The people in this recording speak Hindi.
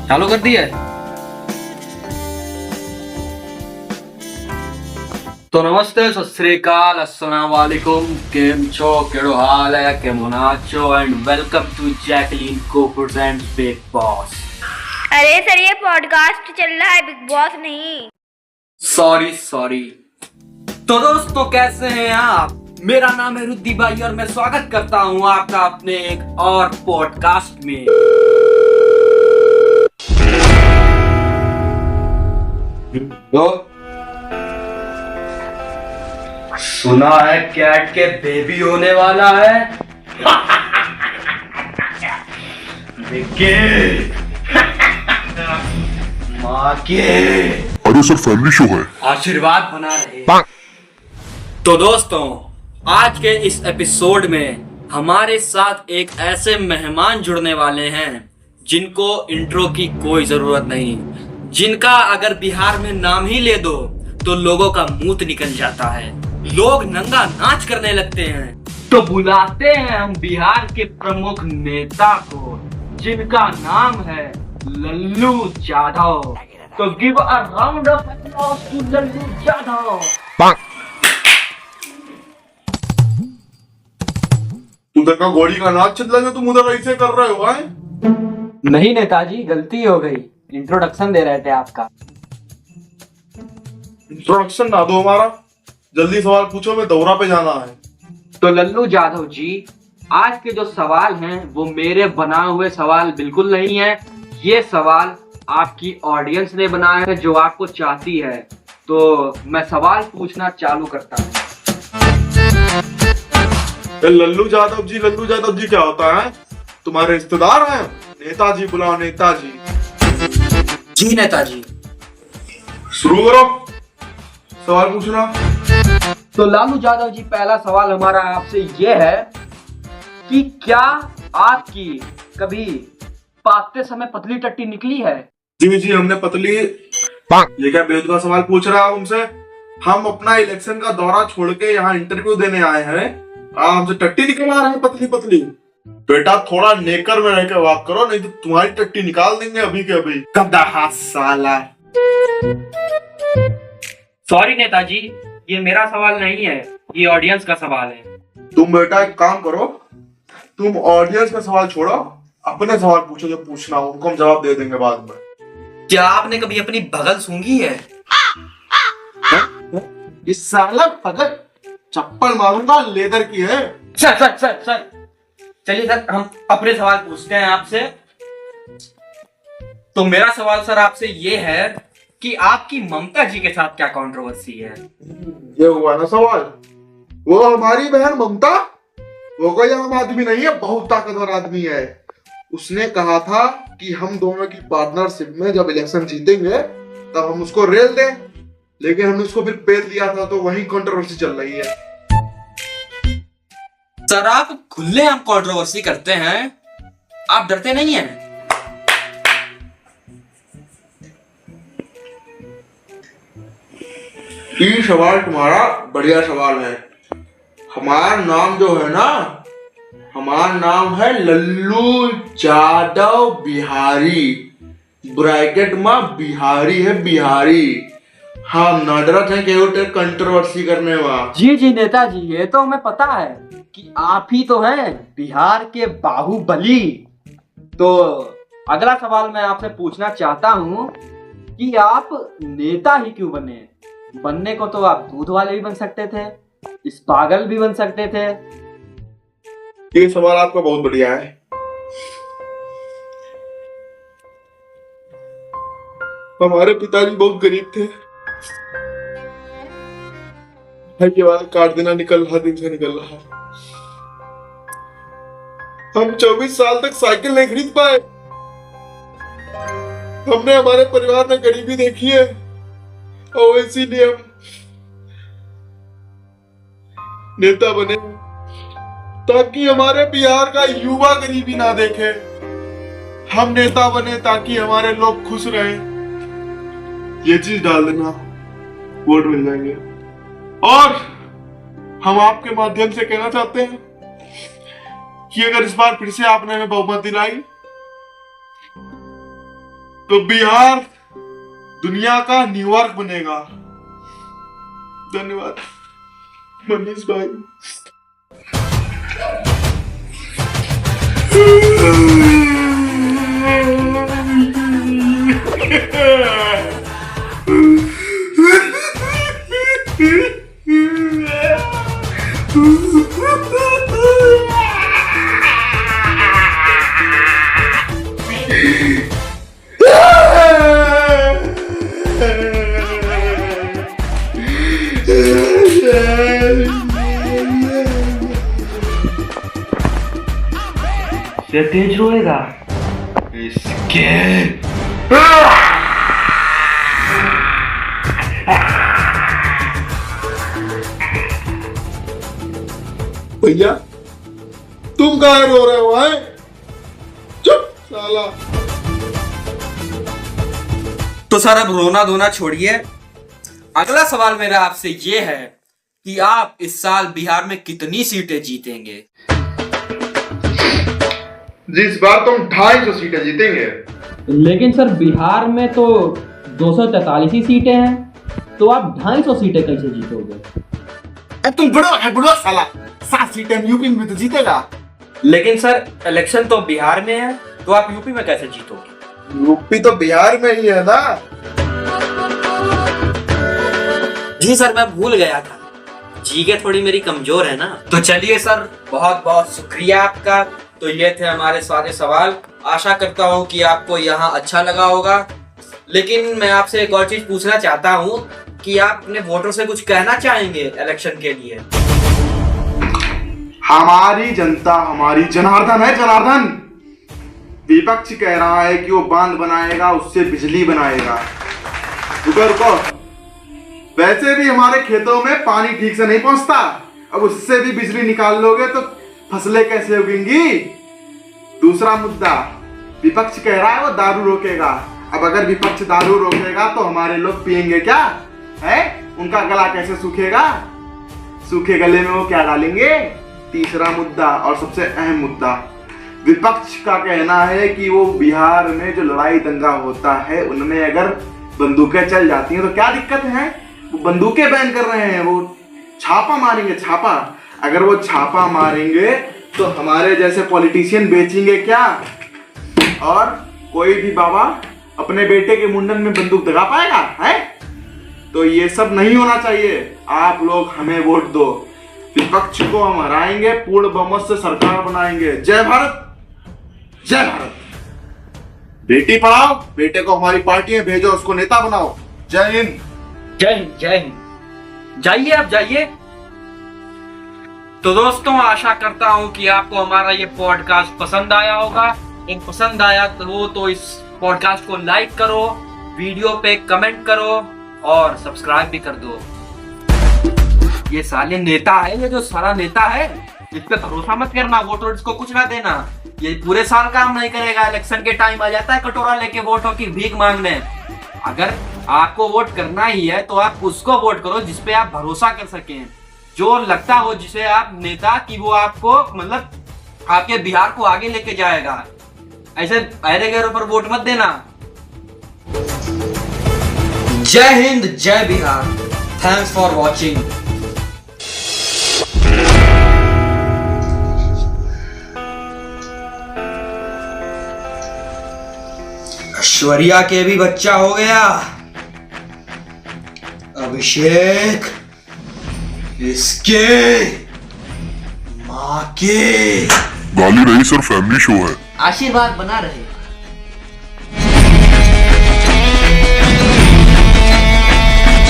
चालू कर दिया है। तो नमस्ते, सत श्री अकाल, अस्सलाम वालेकुम, केम छो, केड़ो हाल है, केमो नाचो एंड वेलकम टू जैकलीन को प्रेजेंट्स बिग बॉस। अरे सर, ये पॉडकास्ट चल रहा है, बिग बॉस नहीं। सॉरी। तो दोस्तों, कैसे हैं आप? मेरा नाम है रुद्दी भाई और मैं स्वागत करता हूं आपका अपने एक और पॉडकास्ट में। तो सुना है कैट के बेबी होने वाला है। माँ के अरे सर, फैमिली शो है। आशीर्वाद बना रहे। तो दोस्तों, आज के इस एपिसोड में हमारे साथ एक ऐसे मेहमान जुड़ने वाले हैं जिनको इंट्रो की कोई जरूरत नहीं, जिनका अगर बिहार में नाम ही ले दो तो लोगों का मूत निकल जाता है, लोग नंगा नाच करने लगते हैं। तो बुलाते हैं हम बिहार के प्रमुख नेता को, जिनका नाम है लल्लू यादव। तो give a round of applause to Lallu Yadav. उधर का घोड़ी का नाच चल रहा है, तुम उधर ऐसे कर रहे हो भाई? नहीं नेताजी, गलती हो गई, इंट्रोडक्शन दे रहे थे आपका। इंट्रोडक्शन ना दो हमारा, जल्दी सवाल पूछो, मैं दौरा पे जाना है। तो लल्लू यादव जी, आज के जो सवाल हैं वो मेरे बनाए हुए सवाल बिल्कुल नहीं है। ये सवाल आपकी ऑडियंस ने बनाए हैं जो आपको चाहती है। तो मैं सवाल पूछना चालू करता हूँ। लल्लू यादव जी क्या होता है? तुम्हारे रिश्तेदार हैं? नेताजी बुलाओ, नेताजी। जी नेताजी। शुरू करो सवाल पूछना। तो लालू यादव जी, पहला सवाल हमारा आपसे ये है कि क्या आपकी कभी पाकते समय पतली टट्टी निकली है? जी, हमने पतली। ये क्या बेहुदा सवाल पूछ रहा है हमसे? हम अपना इलेक्शन का दौरा छोड़ के यहाँ इंटरव्यू देने आए हैं, आप हमसे टट्टी निकलवा रहे हैं पतली। बेटा, थोड़ा नेकर में रह के बात करो, नहीं तो तुम्हारी टट्टी निकाल देंगे अभी के अभी। कदा साला। सॉरी नेताजी, ये मेरा सवाल नहीं है, ये ऑडियंस का सवाल है। तुम बेटा एक काम करो, तुम ऑडियंस का सवाल छोड़ो, अपने सवाल पूछो जो पूछना हो, उनको हम जवाब दे देंगे बाद में। क्या आपने कभी अपनी बगल सूंघी है? ये साला बगल चप्पल मारूंगा, लेदर की है। सर चलिए सर, हम अपने सवाल पूछते हैं आपसे। तो मेरा सवाल सर आपसे ये है कि आपकी ममता जी के साथ क्या कंट्रोवर्सी है? ये हुआ ना सवाल। वो हमारी बहन ममता, वो कोई आम आदमी नहीं है, बहुत ताकतवर आदमी है। उसने कहा था कि हम दोनों की पार्टनरशिप में जब इलेक्शन जीतेंगे तब हम उसको रेल दें, लेकिन हमने उसको फिर पेल दिया था, तो वही कंट्रोवर्सी चल रही है। सर, आप खुलेआम कंट्रोवर्सी करते हैं, आप डरते नहीं हैं? ये सवाल तुम्हारा बढ़िया सवाल है। हमारा नाम जो है ना, हमारा नाम है लल्लू यादव बिहारी, ब्रैकेट में बिहारी है, बिहारी। हाँ, नडरत है केवल कंट्रोवर्सी करने वाला। जी नेताजी, ये तो हमें पता है कि आप ही तो हैं बिहार के बाहुबली। तो अगला सवाल मैं आपसे पूछना चाहता हूँ कि आप नेता ही क्यों बने? बनने को तो आप दूध वाले भी बन सकते थे, इस पागल भी बन सकते थे। ये सवाल आपका बहुत बढ़िया है। हमारे पिताजी बहुत गरीब थे, के बाद काट देना निकल रहा, दिन से निकल रहा। हम 24 साल तक साइकिल नहीं खरीद पाए। हमने हमारे परिवार में गरीबी देखी है और इसीलिए हम नेता बने, ताकि हमारे बिहार का युवा गरीबी ना देखे। हम नेता बने ताकि हमारे लोग खुश रहें। ये चीज डाल देना, वोट मिल जाएंगे। और हम आपके माध्यम से कहना चाहते हैं कि अगर इस बार फिर से आपने हमें बहुमत दिलाई तो बिहार दुनिया का न्यूयॉर्क बनेगा। धन्यवाद मनीष भाई। ये तेज रोएगा इसके भैया तुम काहे रो रहे हो? हैं? चुप साला। तो सर अब रोना धोना छोड़िए। अगला सवाल मेरा आपसे ये है कि आप इस साल बिहार में कितनी सीटें जीतेंगे? जिस बार तुम 250 सीटें जीतेंगे। लेकिन सर बिहार में तो 243 ही सीटें हैं, तो आप 250 सीटें कैसे जीतोगे? तुम बुढ़ो साला। 7 सीटें यूपी में तो जीतेगा। लेकिन सर इलेक्शन तो बिहार में है, तो आप यूपी में कैसे जीतोगे? यूपी तो बिहार में ही है ना। जी सर मैं भूल गया था, जीके थोड़ी मेरी कमजोर है ना। तो चलिए सर बहुत बहुत शुक्रिया आपका। तो ये थे हमारे सारे सवाल। आशा करता हूँ कि आपको यहाँ अच्छा लगा होगा। लेकिन मैं आपसे एक और चीज पूछना चाहता हूँ कि आप अपने वोटर से कुछ कहना चाहेंगे इलेक्शन के लिए? हमारी जनता हमारी जनार्दन है, जनार्दन। विपक्ष कह रहा है कि वो बांध बनाएगा, उससे बिजली बनाएगा। रुको, वैसे भी हमारे खेतों में पानी ठीक से नहीं पहुंचता, अब उससे भी बिजली निकाल लोगे तो फसलें कैसे उगेंगी? दूसरा मुद्दा, विपक्ष कह रहा है वो दारू रोकेगा। अब अगर विपक्ष दारू रोकेगा तो हमारे लोग पिएंगे क्या? है उनका गला कैसे सूखेगा? सूखे गले में वो क्या डालेंगे? तीसरा मुद्दा और सबसे अहम मुद्दा, विपक्ष का कहना है कि वो बिहार में जो लड़ाई दंगा होता है उनमें अगर बंदूकें चल जाती हैं तो क्या दिक्कत है? वो बंदूकें बैन कर रहे हैं, वो छापा मारेंगे, छापा। अगर वो छापा मारेंगे तो हमारे जैसे पॉलिटिशियन बेचेंगे क्या? और कोई भी बाबा अपने बेटे के मुंडन में बंदूक दगा पाएगा? है तो ये सब नहीं होना चाहिए। आप लोग हमें वोट दो, विपक्ष को हम हराएंगे, पूर्ण बहुमत से सरकार बनाएंगे। जय भारत, जय भारत। बेटी पढ़ाओ, बेटे को हमारी पार्टी में भेजो, उसको नेता बनाओ। जय हिंद, जय हिंद, जय हिंद। जाइए आप जाइए। तो दोस्तों आशा करता हूं कि आपको हमारा ये पॉडकास्ट पसंद आया होगा। अगर पसंद आया हो तो इस पॉडकास्ट को लाइक करो, वीडियो पे कमेंट करो और सब्सक्राइब भी कर दो। ये साले नेता है, ये जो सारा नेता है इस पे भरोसा मत करना, वोटर्स को कुछ ना देना। ये पूरे साल काम नहीं करेगा, इलेक्शन के टाइम आ जाता है कटोरा लेके वोटों की भीख मांगने। अगर आपको वोट करना ही है तो आप उसको वोट करो जिस पे आप भरोसा कर सकें, जो लगता हो जिसे आप नेता कि वो आपको मतलब आपके बिहार को आगे लेके जाएगा। ऐसे अरे गैरों पर वोट मत देना। जय हिंद, जय Bihar. Thanks for watching. Aishwarya के भी बच्चा हो गया, अभिषेक इसके माँ के। गाली नहीं सर, फैमिली शो है। आशीर्वाद बना रहे।